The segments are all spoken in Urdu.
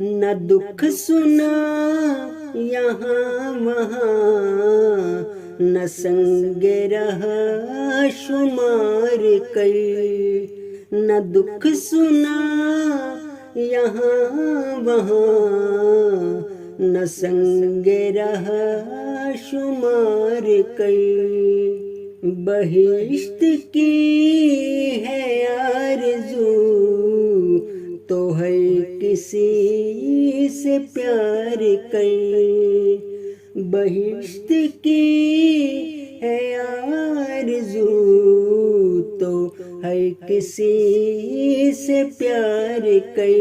نہ دکھ سنا یہاں وہاں، نہ سنگ رہا شمار کر، نہ دکھ سنا یہاں وہاں، نہ سنگ رہا شمار کر، بہشت کی ہے آرزو تو ہے کسی سے پیار کر، بہشت کی ہے آرزو تو ہے کسی سے پیار کر،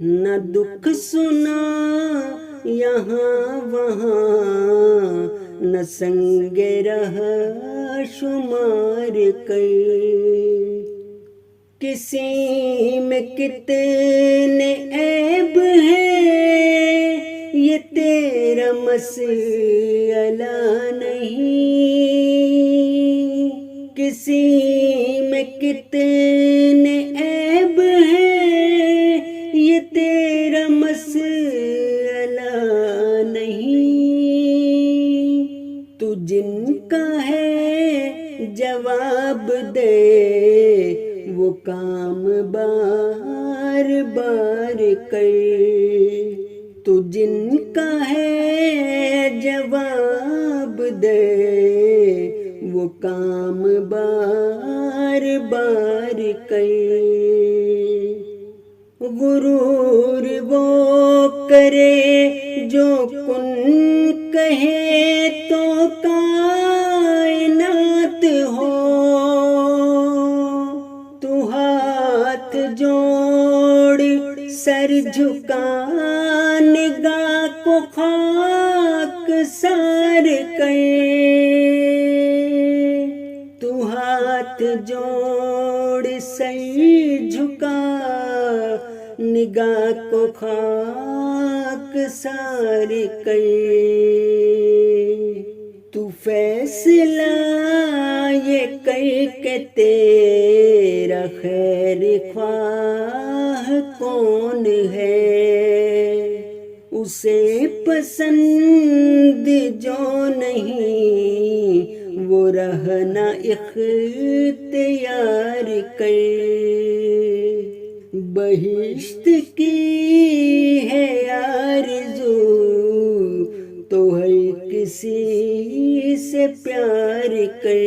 نہ دکھ سنا یہاں وہاں، نہ سنگ رہا شمار کر، کسی میں کتنے عیب ہیں یہ تیرا مسئلہ نہیں، کسی میں کتنے عیب ہیں یہ تیرا مسئلہ نہیں، تو جن کا ہے جواب دے وہ کام بار بار کر، تو جن کا ہے جواب دے وہ کام بار بار کر، غرور وہ کرے جو کن کہے تو کائنات ہو، تو ہاتھ جوڑ سر جھکا نگاہ کو خاک سار کر، تو ہاتھ جوڑ سر جھکا نگاہ کو خاک سار کر، تو فیصلہ یہ کر کے تیرا خیر خواہ کون ہے، اسے پسند جو نہیں وہ رہنا اختیار کر، بہشت کی ہے آرزو تو ہے کسی سے پیار کر،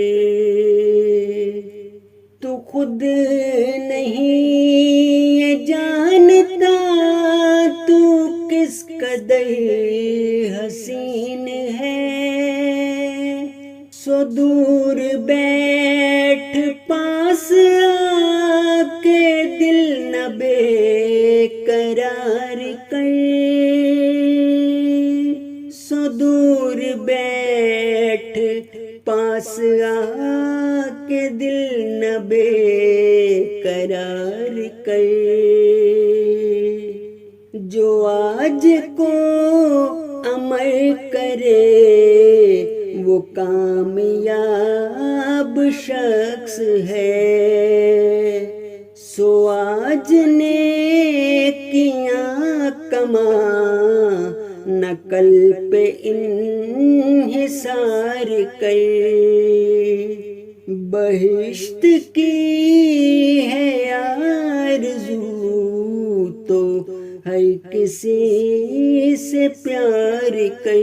تو خود نہیں جانتا تو کس قدر حسین ہے، سو دور بیٹھ پاس آ کے دل نہ بے قرار کر، سو دور بیٹھ پاس آ کے دل نہ بے قرار کر، جو آج کو عمل کرے وہ کامیاب شخص ہے، سو آج نیکیاں کما نہ کل پہ انحصار کر، بہشت کی ہے آرزو تو ہے کسی سے پیار کر۔